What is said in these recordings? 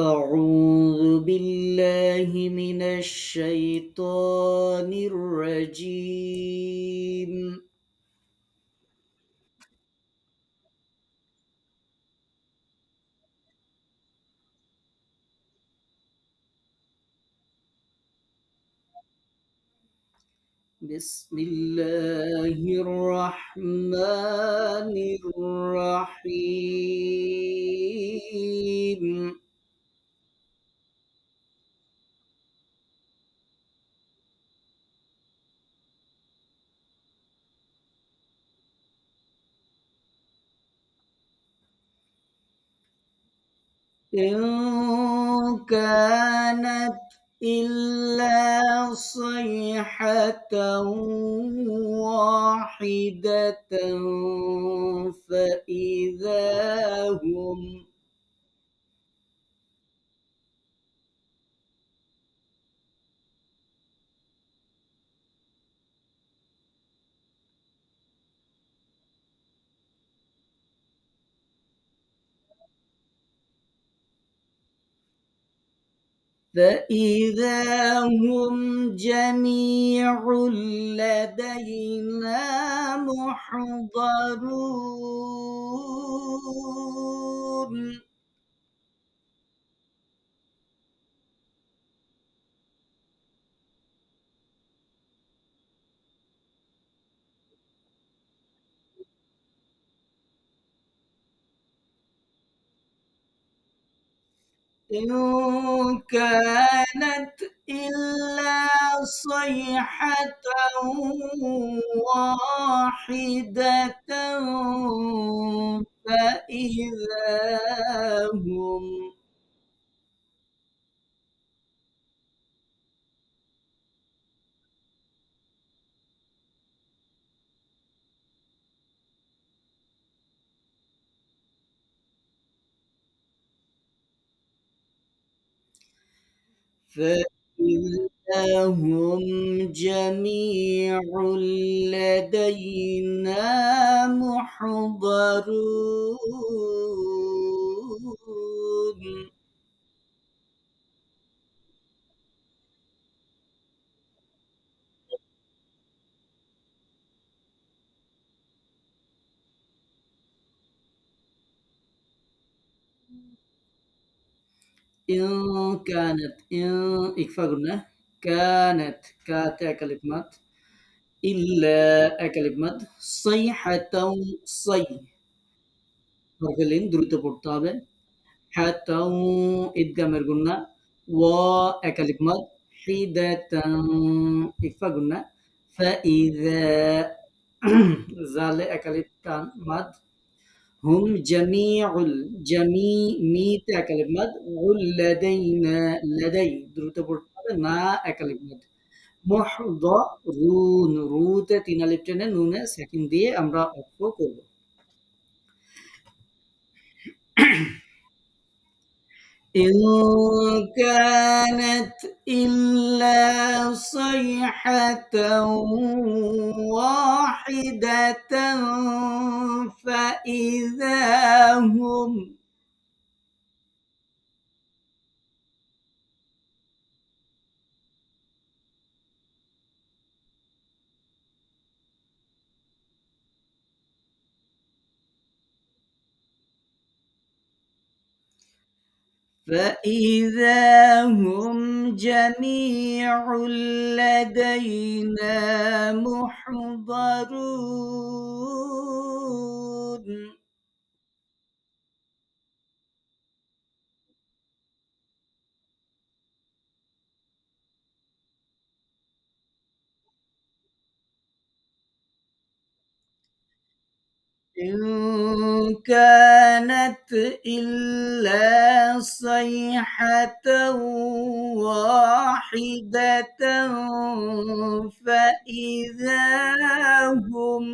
أعوذ بالله من الشيطان الرجيم. بسم الله الرحمن الرحيم. إن كانت إلا صيحة واحدة فإذا هم فإذا هم جميع لدينا محضرون. إن كانت إلا صيحة واحدة فإذا هم فإذا هم جميع لدينا محضرون. إن كانت إن إكفاقنا كانت كاتا كلمات إلا كلمات صيحة صي حرفين দ্রুত পড়তে হবে حتى إدغام قلنا وكلمات حيدة إكفاقنا فإذا زال كلمات هم جميع الجميع ميت كلمات لدينا لدي দ্রুত পড়তে হবে না كلمات محضرون রুতে তিন আলিফ টেনে নুনে সেকেন্ড দিয়ে আমরা অক্ষ করব। إن كانت إلا صيحة واحدة فإذا هم فإذا هم جميع لدينا محضرون. إن كانت إلا صيحة واحدة فإذا هم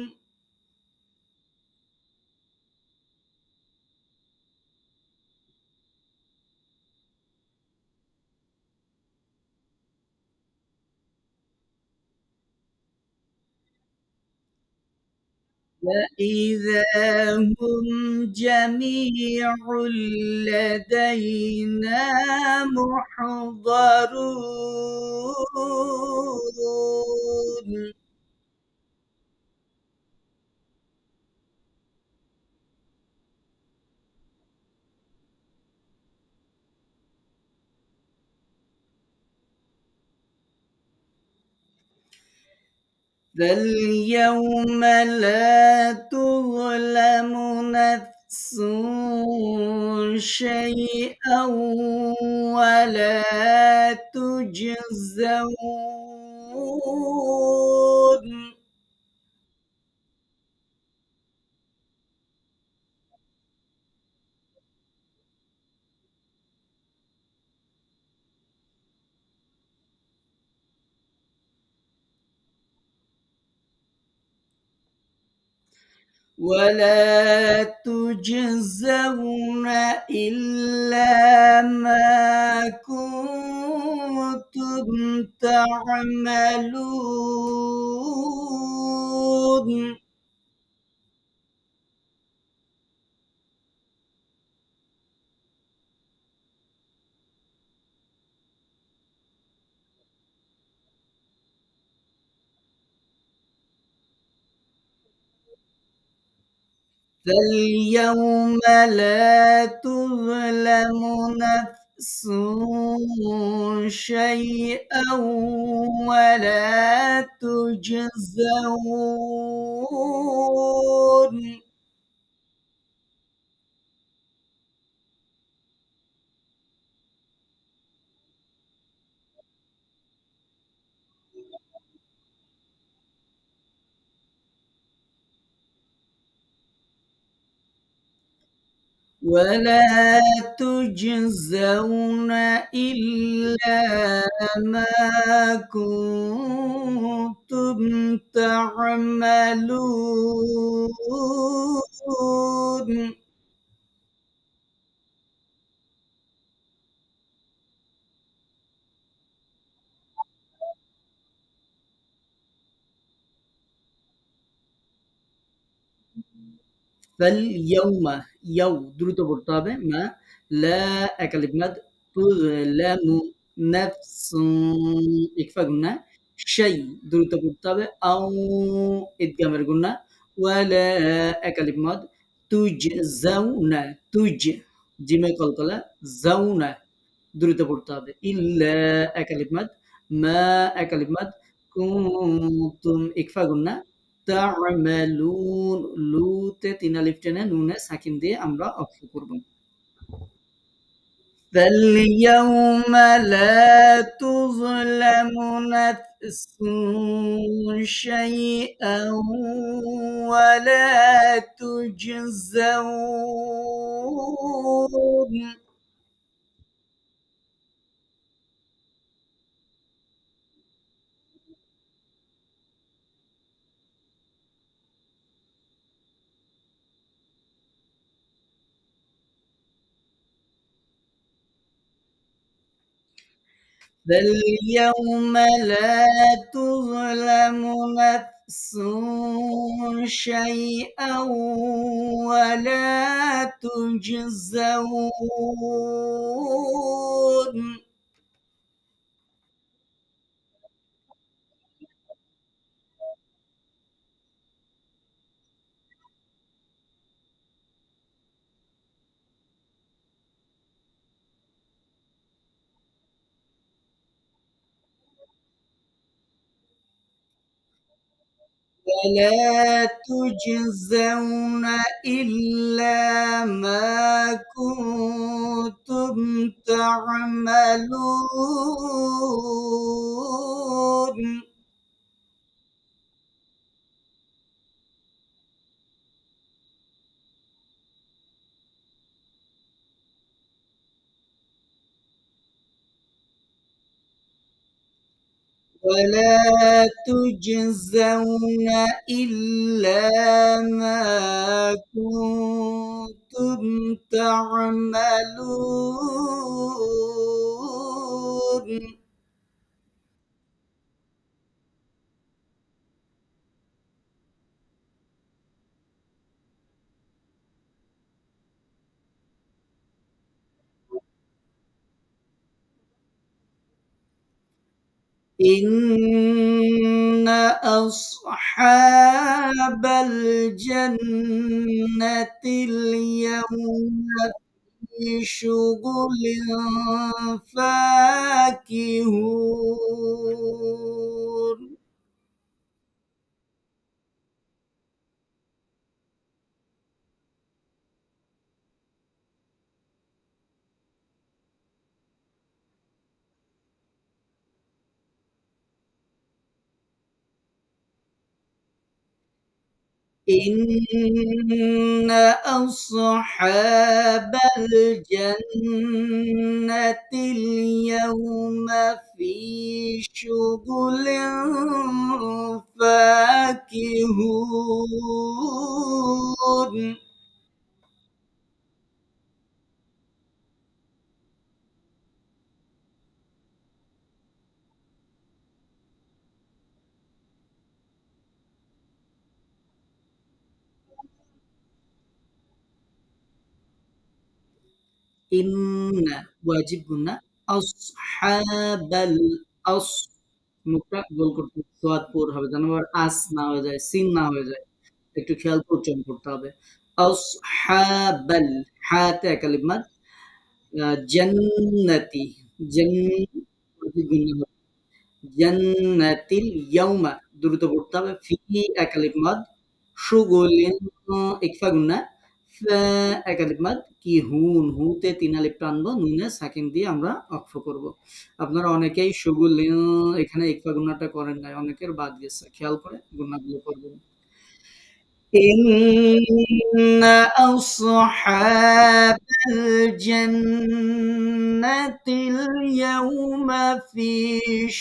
فإذا هم جميع لدينا محضرون فاليوم لا تظلم نفس شيئا ولا تجزون ولا تجزون إلا ما كنتم تعملون فاليوم لا تظلم نفس شيئا ولا تجزون ولا تجزون إلا ما كنتم تعملون فاليوم يو দ্রুত পড়তে হবে মা লা একালিফ মাদ তুযলামু নাফসুন ইকফা গুন্না শাই দ্রুত পড়তে হবে আও ইদগামের গুন্না ওয়ালা একালিফ মাদ তুজজাউনা জিমে কলকলা জাউনা দ্রুত পড়তে হবে ইল্লা একালিফ মাদ মা একালিফ মাদ কুনতুম ইকফা গুন্না তা'মালুন লুতে ৩ আলিফ টেনে নুনে সাকিন দিয়ে আমরা অক্ফ করব। فاليوم لا تظلم نفس شيئا ولا تجزون فاليوم لا تظلم نفس شيئا ولا تجزون ولا تجزون إلا ما كنتم تعملون ولا تجزون إلا ما كنتم تعملون إن أصحاب الجنة اليوم في شغل فاكهون. إن أصحاب الجنة اليوم في شغل فاكهون. إن ওয়াজিব গুন্না আসহাবাল আস মুখটা গোল করতে হবে, সোয়াদ পুর হবে যেন আবার আস না হয়ে যায়, সিন না হয়ে যায়। একটু খেয়াল করে উচ্চারণ করতে হবে। আসহাবাল, হাতে একালিফ মাদ, জান্নাতি, জান ওয়াজিব গুন্না হবে। জান্নাতিল ইয়াউমা দ্রুত পড়তে হবে। ফি একালিফ মাদ, শুগুলিন ইকফা গুন্না, ফা একালিফ মাদ, কি হুন, হুতে ৩ আলিফ টানবো, নুনে সাকিন দিয়ে আমরা ওয়াকফ করব। আপনারা অনেকেই শুগুলিন এখানে ইকফা গুন্নাটা করেন নাই। অনেকের বাদ গেছে। খেয়াল করে গুন্নাগুলো করবেন। إن أصحاب الجنة اليوم في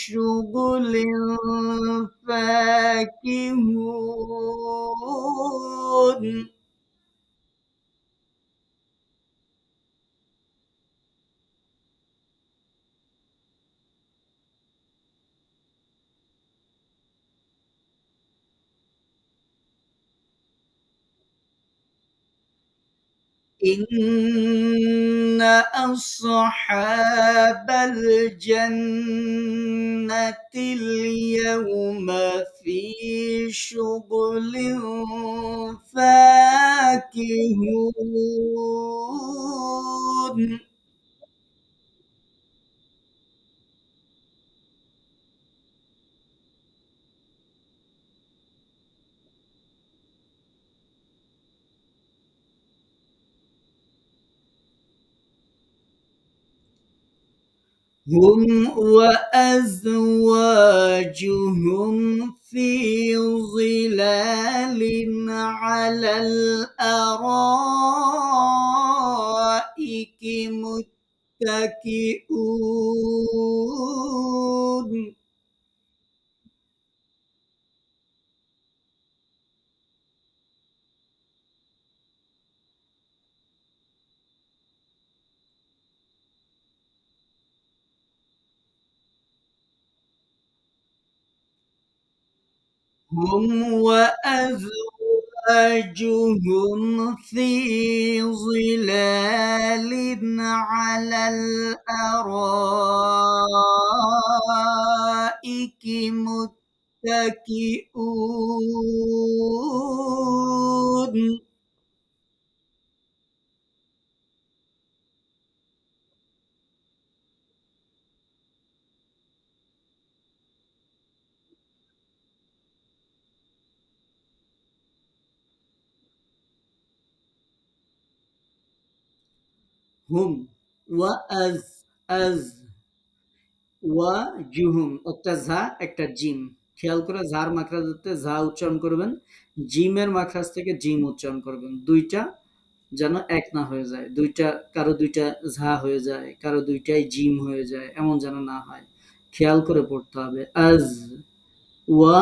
شغل فاكهون. إن أصحاب الجنة اليوم في شغل فاكهون. هم وأزواجهم في ظلال على الأرائك متكئون. هم وأزواجهم في ظلال على الأرائك متكئون. হুম ওয়া আজ, আজ ওয়া জুহুম, একটা ঝা একটা জিম। খেয়াল করে ঝার মাখরাজতে ঝা উচ্চারণ করবেন, জিমের মাখরাজ থেকে জিম উচ্চারণ করবেন। দুইটা যেন এক না হয়ে যায়, দুইটা কারো দুইটা ঝা হয়ে যায়, কারো দুইটাই জিম হয়ে যায়, এমন যেন না হয়। খেয়াল করে পড়তে হবে। আজ ওয়া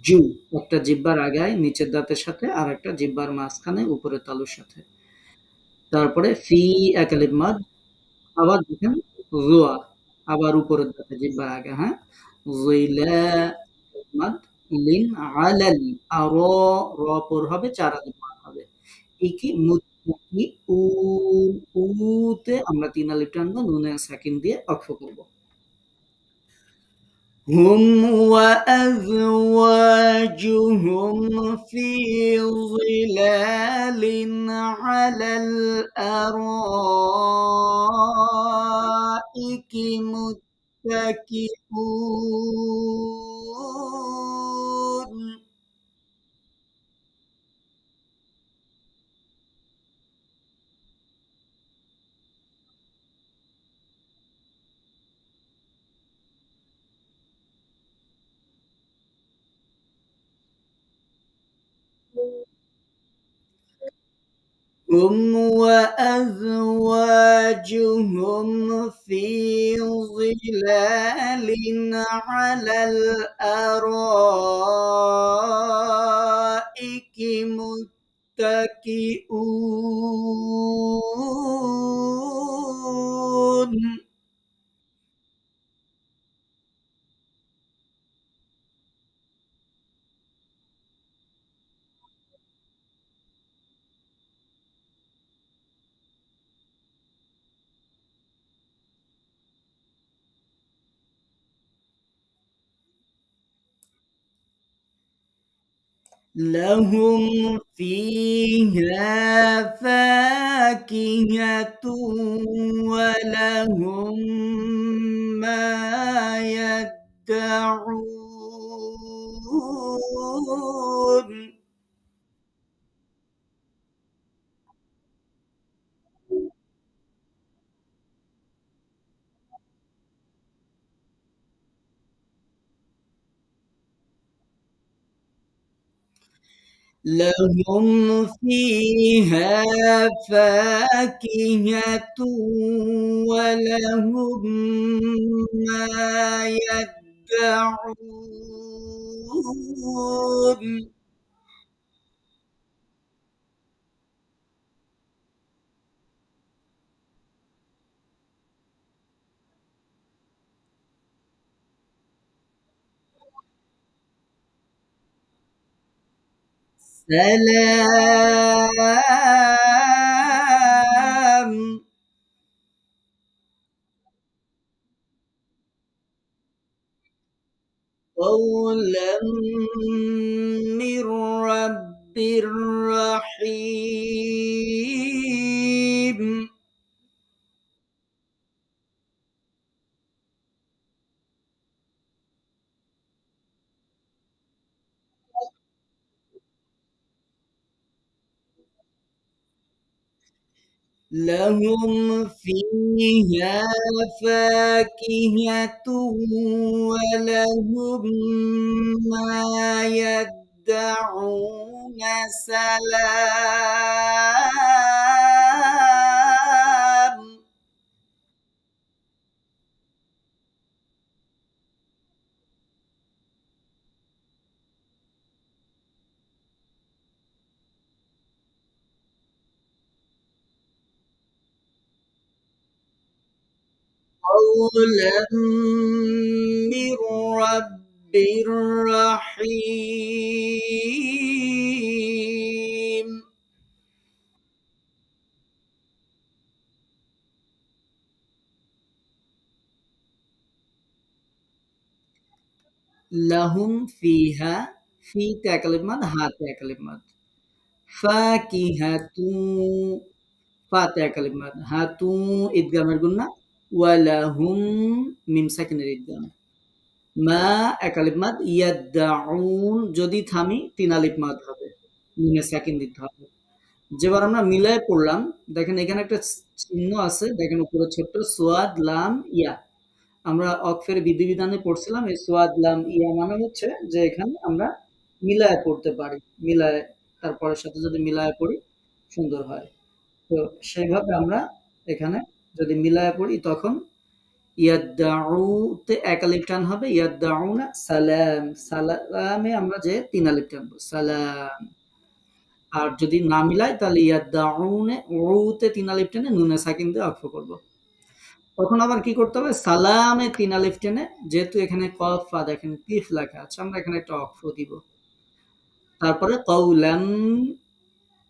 জু, একটা জিব্বার আগায় নিচের দাঁতের সাথে, আর একটা জিব্বার মাঝখানে উপরের তালুর সাথে। তারপরে ফি একালিফ মাদ, আবার দেখেন রোয়া, আবার উপরের দাঁতে জিহ্বার আগে, হ্যাঁ? যইলা মাদ, লিন আলাল, আর র পর হবে, ৪ আলিফ মাদ হবে। ইকি মুত্তাকি উতে আমরা ৩ আলিফ টানবো, নুনে সাকিন দিয়ে ওয়াকফ করব। هم وأزواجهم في ظلال على الأرائك متكئون. هم وأزواجهم في ظلال على الأرائك متكئون. لهم فيها فاكهة ولهم ما يدعون. لهم فيها فاكهة ولهم ما يدعون. سلام قولا من رب رحيم. لهم فيها فاكهة ولهم ما يدعون. سلام قولا من رب رحيم. لهم فيها في كلمة ها كلمة فاكهة فاتح كلمة هاتو إدغام الجنة ولهم ميم ساكن الإدغام মা এক আলিফ মাদ ইয়াদদাউন যদি থামি তিন আলিফ মাদ হবে নুনে সাকিন দিতে হবে যেবার আমরা মিলায় পড়লাম দেখেন এখানে একটা চিহ্ন আছে দেখেন উপরে ছোট্ট সোয়াদ লাম ইয়া আমরা অক্ফের বিধিবিধানে পড়ছিলাম এই সোয়াদ লাম ইয়া মানে হচ্ছে যে এখানে আমরা মিলায় পড়তে পারি মিলায় তারপরের সাথে যদি মিলায় পড়ি সুন্দর হয় তো সেইভাবে আমরা এখানে যদি মিলায় পড়ি তখন ইয়াদ্দাউতে এক আলিফ টান হবে ইয়াদ্দাউনা সালাম সালামে আমরা যে তিন আলিফ টানবো সালাম আর যদি না মিলাই তাহলে ইয়াদ্দাউনে উতে তিন আলিফ টেনে নুনে সাকিন দিয়ে অক্ফ করব তখন আবার কি করতে হবে সালামে তিন আলিফ টেনে যেহেতু এখানে কফ ফা দেখেন কিফ লেখা আছে আমরা এখানে একটা অক্ফ দিব তারপরে কৌলান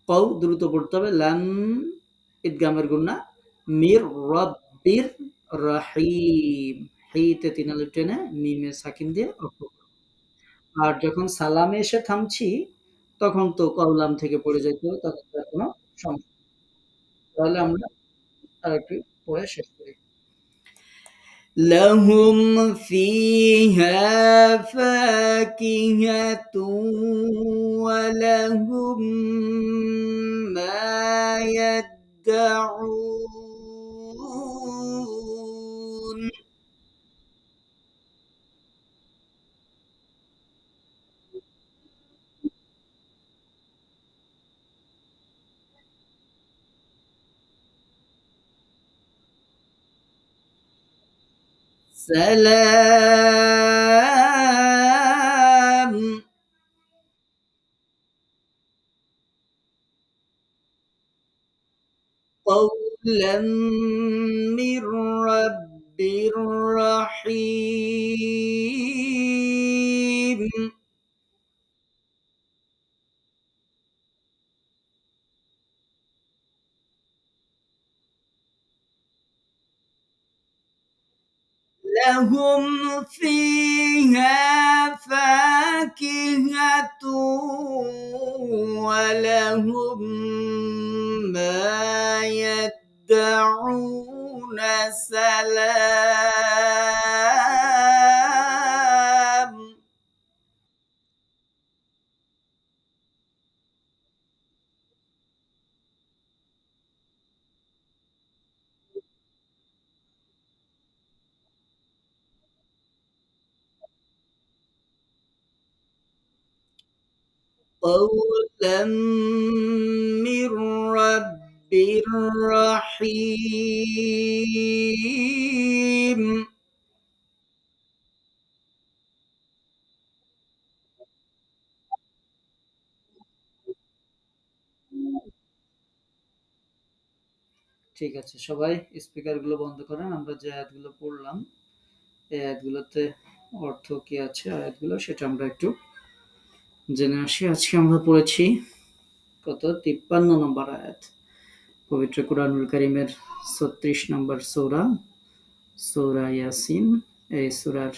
কৌ দ্রুত পড়তে হবে লাম ইদগামের গুন্না মির রব্বির রহিম হিতে ৩ আলিফ টেনে মিমে সাকিন দিয়ে অক্ফ করব। আর যখন সালামে এসে থামছি, তখন তো কললাম থেকে পড়ে যাইতে হবে, তখন তো আর কোনো সমস্যা নেই। তাহলে আমরা আরেকটু পড়ে শেষ করি। لهم فيها فاكهة ولهم ما يدعون سلام قولا من رب رحيم لهم فيها فاكهة ولهم ما يدعون سلام قولا من رب رحيم ঠিক আছে, সবাই স্পিকারগুলো বন্ধ করেন। আমরা যে আয়াতগুলো পড়লাম, এই আয়াতগুলোতে অর্থ কি আছে আয়াতগুলো, সেটা আমরা একটু জেনে আসি। আজকে আমরা পড়েছি কত 53 নম্বর আয়াত, পবিত্র কুরআনুল কারীমের 36 নম্বর সূরা, সূরা ইয়াসিন। এই সূরার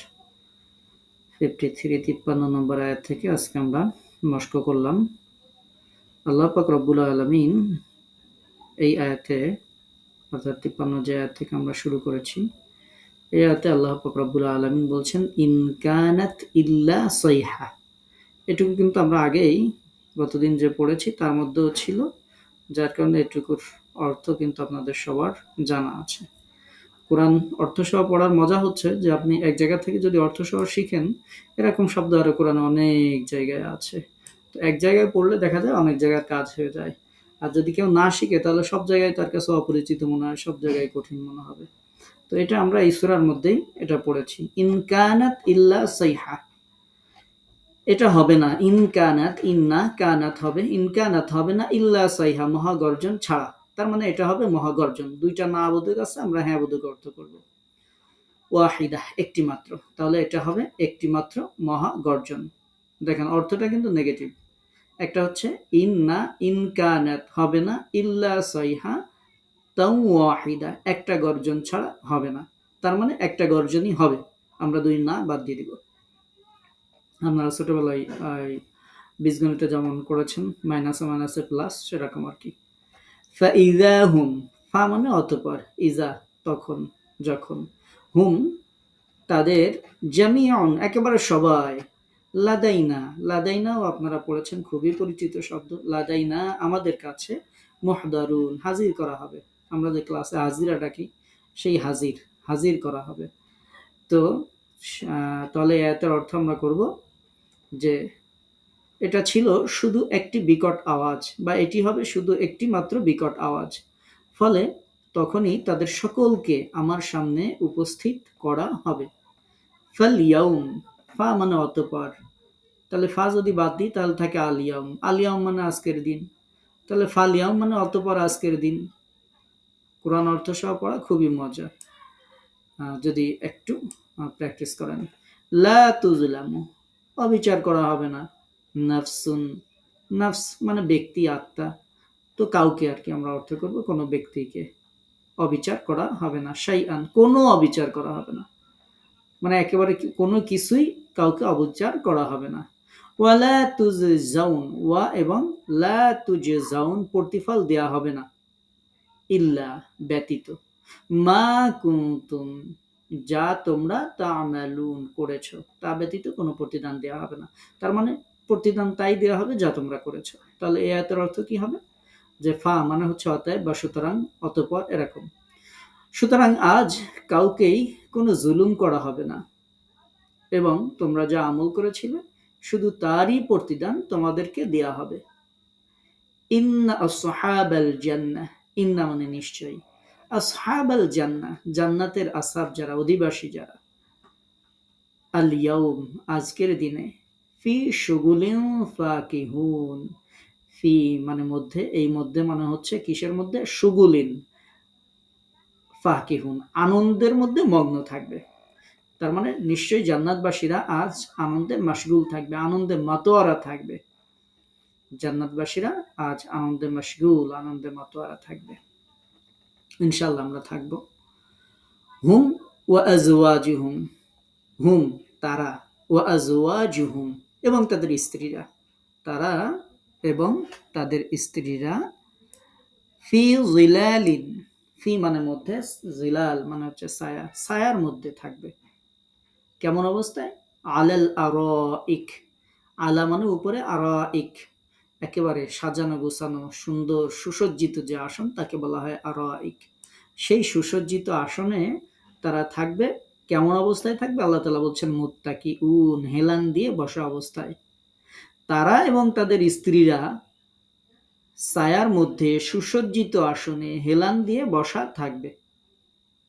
53 নম্বর আয়াত থেকে আজকে আমরা মশক করলাম। আল্লাহ পাক রব্বুল আলামিন এই আয়াতে, অর্থাৎ 53 যে আয়াত থেকে আমরা শুরু করেছি, এই আয়াতে আল্লাহ পাক রব্বুল আলামিন বলছেন, ইন কানাত ইল্লা সাইহা। এটুকু কিন্তু আমরা আগেই গতদিন যে পড়েছি তার মধ্যেও ছিল, যার কারণে এটুকুর অর্থ কিন্তু আপনাদের সবার জানা আছে। কোরআন অর্থসহ পড়ার মজা হচ্ছে যে আপনি এক জায়গা থেকে যদি অর্থসহ শিখেন, এরকম শব্দ আরো কোরআনে অনেক জায়গায় আছে। তো এক জায়গায় পড়লে দেখা যায় অনেক জায়গার কাজ হয়ে যায়। আর যদি কেউ না শিখে তাহলে সব জায়গায় তার কাছে অপরিচিত মনে হয়, সব জায়গায় কঠিন মনে হবে। তো এটা আমরা এই সূরার মধ্যেই এটা পড়েছি, ইন কানাত ইল্লা সাইহা। এটা হবে না, ইন কানাত, ইন্না কানাত হবে, ইন কানাত হবে না, ইল্লা সাইহা মহাগর্জন ছাড়া। তার মানে এটা হবে মহাগর্জন। দুইটা না বোধক আছে, আমরা হ্যাঁ বোধক অর্থ করব। ওয়াহিদা একটি মাত্র, তাহলে এটা হবে একটি মাত্র মহাগর্জন। দেখেন অর্থটা কিন্তু নেগেটিভ। একটা হচ্ছে ইন্না, ইন কানাত হবে না, ইল্লা সাইহা তাও ওয়াহিদা একটা গর্জন ছাড়া হবে না। তার মানে একটা গর্জনই হবে, আমরা দুই না বাদ দিয়ে দিব। আপনারা ছোটবেলায় বীজগণিতে যেমন করেছেন, মাইনাসে মাইনাসে প্লাস, সেরকম আর কি। ফাইদা হুম, ফা মানে অতঃপর, ইজা তখন, যখন, হুম তাদের, জামিউন একেবারে সবাই, লাদাইনা, লাদাইনাও আপনারা পড়েছেন, খুবই পরিচিত শব্দ। লাদাইনা আমাদের কাছে, মুহদারুন হাজির করা হবে। আমরা যে ক্লাসে হাজিরা ডাকি, সেই হাজির, হাজির করা হবে। তো তাহলে এর অর্থ আমরা করব যে এটা ছিল শুধু একটি বিকট আওয়াজ, বা এটি হবে শুধু একটি মাত্র বিকট আওয়াজ। ফলে তখনই তাদের সকলকে আমার সামনে উপস্থিত করা হবে। ফাল ইয়াউম, ফা মানে অতঃপর, তাহলে ফা যদি বাদ দিই তাহলে থাকে আল ইয়াউম, আল ইয়াউম মানে আজকের দিন। তাহলে ফাল ইয়াউম মানে অতঃপর আজকের দিন। কোরআন অর্থ সহ পড়া খুবই মজা, যদি একটু প্র্যাকটিস করেন। লা তুজলামু, অবিচার করা হবে না। নাফসুন, নাফস মানে ব্যক্তি, আত্মা। তো কাউকে আর কি আমরা অর্থ করব, কোনো ব্যক্তিকে অবিচার করা হবে না। শাইআন, কোনো অবিচার করা হবে না। মানে একেবারে কোনো কিছুই কাউকে অবিচার করা হবে না। ওয়ালা তুজজাউন, ওয়া এবং লা তুজজাউন প্রতিফল দেয়া হবে না, ইল্লা ব্যতীত, মা কুনতুম যা তোমরা তা'মালুন করেছো, তা ব্যতীত কোনো প্রতিদান দেওয়া হবে না। তার মানে প্রতিদান তাই দেওয়া হবে যা তোমরা করেছো। তাহলে এই আয়াতের অর্থ কি হবে? যে ফা মানে হচ্ছে অতএব বা সুতরাং, অতঃপর, এরকম। সুতরাং আজ কাউকেই কোনো জুলুম করা হবে না এবং তোমরা যা আমল করেছিলে শুধু তারই প্রতিদান তোমাদেরকে দেয়া হবে। ইন্না আসহাবাল জান্নাহ, ইন্না মানে নিশ্চয়ই, আসহাবাল জান্নাহ জান্নাতের আসহাব যারা, অধিবাসী যারা, আল ইয়াউম আজকের দিনে, ফি শুগুলিন ফাকিহুন, ফি মানে মধ্যে, এই মধ্যে মানে হচ্ছে কিসের মধ্যে? শুগুলিন, ফাকিহুন আনন্দের মধ্যে মগ্ন থাকবে। তার মানে নিশ্চয়ই জান্নাতবাসীরা আজ আনন্দে মাশগুল থাকবে, আনন্দে মাতোয়ারা থাকবে। জান্নাতবাসীরা আজ আনন্দে মাশগুল, আনন্দে মাতোয়ারা থাকবে। ইনশাআল্লাহ আমরা থাকব। হুম ওয়া আজওয়াজুহুম, হুম তারা, ওয়া আজওয়াজুহুম এবং তাদের স্ত্রীরা, তারা এবং তাদের স্ত্রীরা, ফি জিলালিন, ফি মানে মধ্যে, জিলাল মানে হচ্ছে ছায়া, ছায়ার মধ্যে থাকবে। কেমন অবস্থায়? আলাল আরাইক, আলা মানে উপরে, আরাইক একেবারে সাজানো গোছানো সুন্দর সুসজ্জিত যে আসন তাকে বলা হয় আরাইক। সেই সুসজ্জিত আসনে তারা থাকবে। কেমন অবস্থায় থাকবে? আল্লাহ তাআলা বলছেন মুত্তাকিউন, হেলান দিয়ে বসা অবস্থায়। তারা এবং তাদের স্ত্রীরা ছায়ার মধ্যে সুসজ্জিত আসনে হেলান দিয়ে বসা থাকবে।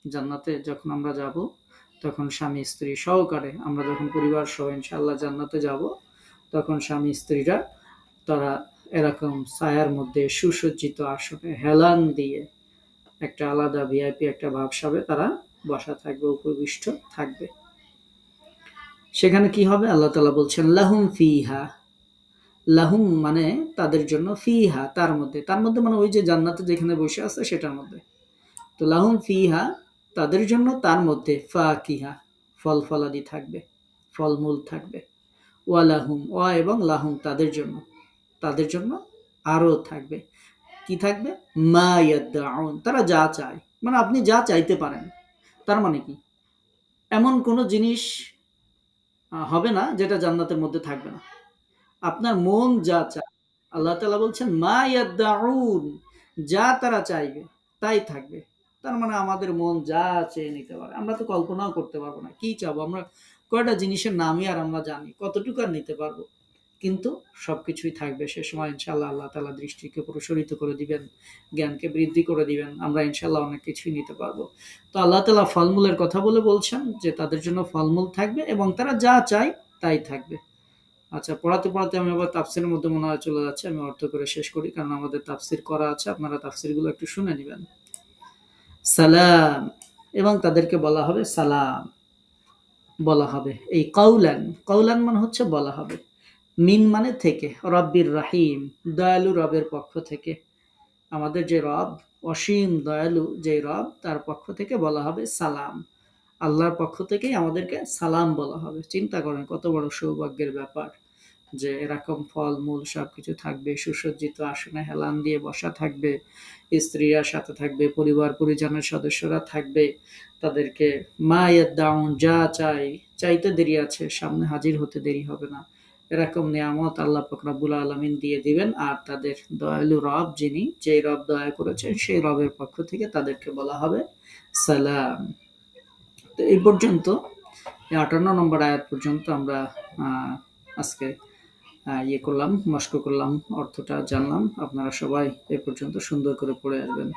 জান্নাতে যখন আমরা যাব, তখন স্বামী স্ত্রী সহকারে আমরা যখন পরিবার সহ ইনশাআল্লাহ জান্নাতে যাব, তখন স্বামী স্ত্রীরা তারা এরকম ছায়ার মধ্যে সুসজ্জিত আসনে হেলান দিয়ে একটা আলাদা ভিআইপি একটা ভাবসাবে তারা বসা থাকবে, উপবিষ্ট থাকবে। সেখানে কি হবে? আল্লাহ তাআলা বলছেন লাহুম ফিহা, লাহুম মানে তাদের জন্য, ফিহা তার মধ্যে, তার মধ্যে মানে ওই যে জান্নাতে যেখানে বসে আছে সেটার মধ্যে। তো লাহুম ফিহা তাদের জন্য তার মধ্যে, ফাকিহা ফল ফলাদি থাকবে, ফলমূল থাকবে। ওয়া লাহুম, ওয়া এবং লাহুম তাদের জন্য, তাদের জন্য আরো থাকবে। কি থাকবে? মা ইয়াদদাউন, তারা যা চায়, মানে আপনি যা চাইতে পারেন। তার মানে কি? এমন কোন জিনিস হবে না যেটা জান্নাতের মধ্যে থাকবে না। আপনার মন যা চায়, আল্লাহ তাআলা বলছেন মা ইয়াদদাউন, যা তারা চাইবে তাই থাকবে। তার মানে আমাদের মন যা চেয়ে নিতে পারে, আমরা তো কল্পনাও করতে পারবো না কি চাবো। আমরা কয়টা জিনিসের নামই আর আমরা জানি, কতটুকু আর নিতে পারবো। কিন্তু সবকিছুই থাকবে সে সময় ইনশাআল্লাহ। আল্লাহ তাআলা দৃষ্টিকে প্রসারিত করে দিবেন, জ্ঞানকে বৃদ্ধি করে দিবেন, আমরা ইনশাআল্লাহ অনেক কিছুই নিতে পারবো। তো আল্লাহ তাআলা ফলমূলের কথা বলে বলছেন যে তাদের জন্য ফলমূল থাকবে এবং তারা যা চায় তাই থাকবে। আচ্ছা, পড়াতে পড়াতে আমি আবার তাফসিরের মধ্যে মনে হয় চলে যাচ্ছে, আমি অর্থ করে শেষ করি কারণ আমাদের তাফসির করা আছে, আপনারা তাফসিরগুলো একটু শুনে নেবেন। সালাম, এবং তাদেরকে বলা হবে সালাম, বলা হবে। এই কাউলান, কাউলান মানে হচ্ছে বলা হবে, মিন মানে থেকে, রব্বির রাহিম দয়ালু রবের পক্ষ থেকে, আমাদের যে রব অসীম দয়ালু যে রব তার পক্ষ থেকে বলা হবে সালাম। আল্লাহর পক্ষ থেকেই আমাদেরকে সালাম বলা হবে। চিন্তা করেন কত বড় সৌভাগ্যের ব্যাপার যে এরকম ফলমূল সবকিছু থাকবে, সুসজ্জিত আসনে হেলান দিয়ে বসা থাকবে, স্ত্রীরা সাথে থাকবে, পরিবার পরিজনের সদস্যরা থাকবে, তাদেরকে মা ইয়াদদাউন যা চাই, চাইতে দেরি আছে, সামনে হাজির হতে দেরি হবে না, এরকম নিয়ামত আল্লাহ পাক রব্বুল আলামিন দিয়ে দিবেন। আর তাদের দয়ালু রব যিনি, যেই রব দয়া করেছেন সেই রবের পক্ষ থেকে তাদেরকে বলা হবে সালাম। তো এই পর্যন্ত, এই 58 নম্বর আয়াত পর্যন্ত আমরা আজকে ইয়ে করলাম, মস্ক করলাম, অর্থটা জানলাম। আপনারা সবাই এ পর্যন্ত সুন্দর করে পড়ে আসবেন।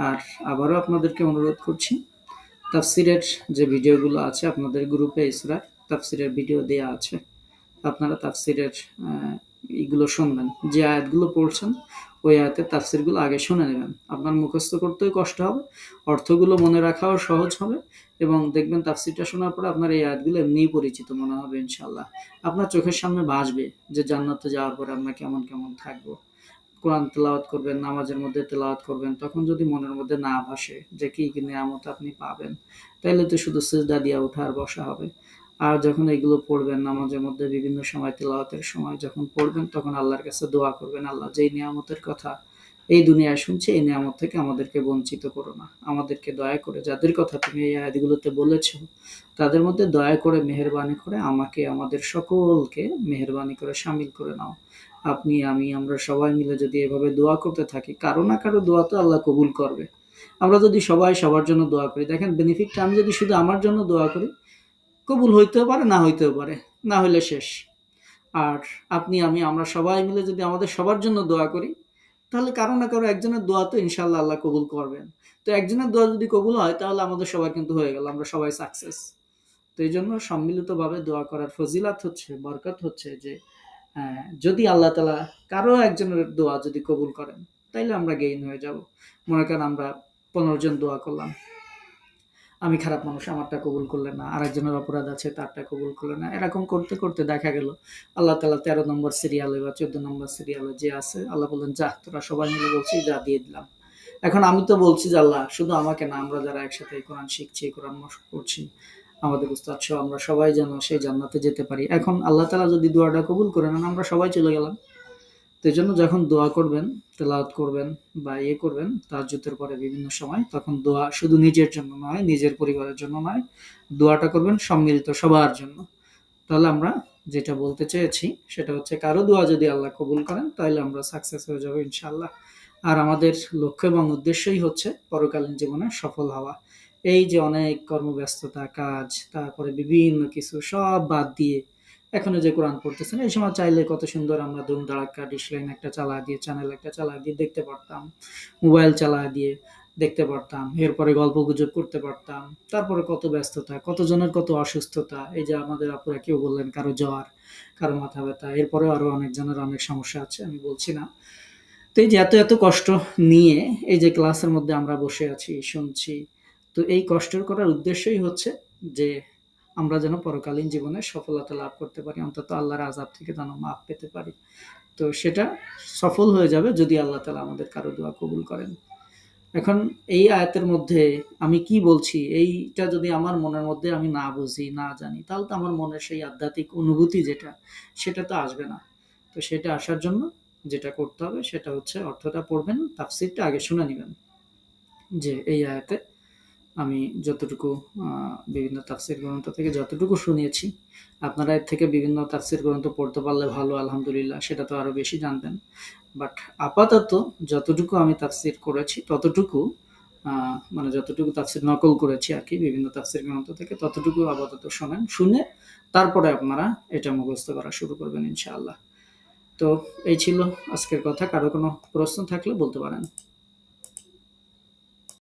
আর আবারও আপনাদেরকে অনুরোধ করছি, তাফসিরের যে ভিডিওগুলো আছে আপনাদের গ্রুপে এই সূরার তাফসিরের ভিডিও দেয়া আছে, আপনারা তাফসিরের এগুলো শুনবেন। যে আয়াতগুলো পড়ছেন ওই আয়াতের তাফসিরগুলো আগে শুনে নেবেন। আপনার মুখস্থ করতেও কষ্ট হবে, অর্থগুলো মনে রাখাও সহজ হবে, এবং দেখবেন তাফসিরটা শোনার পরে আপনার এই আয়াতগুলো এমনিই পরিচিত মনে হবে ইনশাআল্লাহ। আপনার চোখের সামনে ভাসবে যে জান্নাতে যাওয়ার পরে আমরা কেমন কেমন থাকবো, কোরআন তেলাওয়াত করবেন, নামাজের মধ্যে তেলাওয়াত করবেন, তখন যদি মনের মধ্যে না ভাসে যে কি কি নিয়ামত আপনি পাবেন, তাইলে তো শুধু সিজদা দিয়া ওঠা আর বসা হবে। আর যখন এগুলো পড়বেন নামাজের মধ্যে বিভিন্ন সময় তেলাওয়াতের সময় যখন পড়বেন, তখন আল্লাহর কাছে দোয়া করবেন, আল্লাহ যেই নিয়ামতের কথা এই দুনিয়ায় শুনছি, এই নিয়ামত থেকে আমাদেরকে বঞ্চিত করো না। আমাদেরকে দয়া করে যাদের কথা তুমি এই আয়াতগুলোতে বলেছো, তাদের মধ্যে দয়া করে মেহেরবানি করে আমাকে, আমাদের সকলকে মেহেরবানি করে শামিল করে নাও। আপনি, আমি, আমরা সবাই মিলে যদি এভাবে দোয়া করতে থাকি, কারো না কারো দোয়া তো আল্লাহ কবুল করবে। আমরা যদি সবাই সবার জন্য দোয়া করি, দেখেন বেনিফিটটা, আমি যদি শুধু আমার জন্য দোয়া করি, কবুল হইতেও পারে, না হইতেও পারে, না হইলে শেষ। আর আপনি, আমি, আমরা সবাই মিলে যদি আমাদের সবার জন্য দোয়া করি, তাহলে কারো না কারো একজনের দোয়া তো ইনশাল্লাহ আল্লাহ কবুল করবেন। তো একজনের দোয়া যদি কবুল হয়, তাহলে আমাদের সবার কিন্তু হয়ে গেল, আমরা সবাই সাকসেস। তো এই জন্য সম্মিলিতভাবে দোয়া করার ফজিলাত হচ্ছে, বরকত হচ্ছে যে যদি আল্লাহ তালা কারো একজনের দোয়া যদি কবুল করেন, তাইলে আমরা গেইন হয়ে যাব। মনে করেন আমরা 15 জন দোয়া করলাম, আমি খারাপ মানুষ, আমারটা কবুল করলেন না, আরেকজনের অপরাধ আছে, তারটা কবুল করলেন না, এরকম করতে করতে দেখা গেল আল্লাহ তালা 13 নম্বর সিরিয়ালে বা 14 নম্বর সিরিয়ালে যে আছে, আল্লাহ বললেন যা, তোরা সবাই মিলে বলছি, যা দিয়ে দিলাম। এখন আমি তো বলছি যে আল্লাহ শুধু আমাকে না, আমরা যারা একসাথে এই কোরআন শিখছি, কোরআন মশক করছি, আমাদের উস্তাদ সহ আমরা সবাই যেন সেই জান্নাতে যেতে পারি। এখন আল্লাহ তালা যদি দোয়াটা কবুল করে নেন, আমরা সবাই চলে গেলাম। তো এই জন্য যখন দোয়া করবেন, তেলাওয়াত করবেন বা ইয়ে করবেন তাহাজ্জুদের পরে বিভিন্ন সময়, তখন দোয়া শুধু নিজের জন্য নয়, নিজের পরিবারের জন্য নয়, দোয়াটা করবেন সম্মিলিত সবার জন্য। তাহলে আমরা যেটা বলতে চেয়েছি সেটা হচ্ছে, কারো দোয়া যদি আল্লাহ কবুল করেন, তাহলে আমরা সাকসেস হয়ে যাবো ইনশাআল্লাহ। আর আমাদের লক্ষ্য এবং উদ্দেশ্যই হচ্ছে পরকালীন জীবনে সফল হওয়া। এই যে অনেক কর্মব্যস্ততা, কাজ, তারপরে বিভিন্ন কিছু সব বাদ দিয়ে এখনো যে কোরআন পড়তেছেন, এই সময় চাইলে কত সুন্দর আমরা ধুম ধাড়াক্কা ডিশলাইন একটা চালা দিয়ে, চ্যানেল একটা চালা দিয়ে দেখতে পারতাম, মোবাইল চালা দিয়ে দেখতে পারতাম, এরপরে গল্প গুজব করতে পারতাম। তারপরে কত ব্যস্ততা, কতজনের কত অসুস্থতা, এই যে আমাদের আপুরা কেউ বললেন কারো জ্বর, কারো মাথা ব্যথা, এরপরে আরো অনেকজনের অনেক সমস্যা আছে, আমি বলছি না। তো এই যে এত এত কষ্ট নিয়ে এই যে ক্লাসের মধ্যে আমরা বসে আছি, শুনছি, তো এই কষ্টের করার উদ্দেশ্যই হচ্ছে যে আমরা যেন পরকালীন জীবনে সফলতা লাভ করতে পারি, অন্তত আল্লাহর আযাব থেকে যেন মাফ পেতে পারি। তো সেটা সফল হয়ে যাবে যদি আল্লাহ তাআলা আমাদের কারো দোয়া কবুল করেন। এখন এই আয়াতের মধ্যে আমি কি বলছি, এইটা যদি আমার মনের মধ্যে আমি না বুঝি, না জানি, তাহলে তো আমার মনের সেই আধ্যাত্মিক অনুভূতি যেটা, সেটা তো আসবে না। তো সেটা আসার জন্য যেটা করতে হবে সেটা হচ্ছে অর্থটা পড়বেন, তাফসীরটা আগে শুনে নিবেন, যে এই আয়াতে আমি যতটুকু বিভিন্ন তাফসীর গ্রন্থ থেকে যতটুকু শুনিয়েছি, আপনারা এর থেকে বিভিন্ন তাফসীর গ্রন্থ পড়তে পারলে ভালো, আলহামদুলিল্লাহ, সেটা তো আরো বেশি জানবেন। বাট আপাতত যতটুকু আমি তাফসীর করেছি ততটুকু, মানে যতটুকু তাফসীর নকল করেছি আর কি বিভিন্ন তাফসীর গ্রন্থ থেকে, ততটুকু আপাতত শোনেন, শুনে তারপরে আপনারা এটা মুখস্থ করা শুরু করবেন ইনশাআল্লাহ। তো এই ছিল আজকের কথা। কারো কোনো প্রশ্ন থাকলে বলতে পারেন।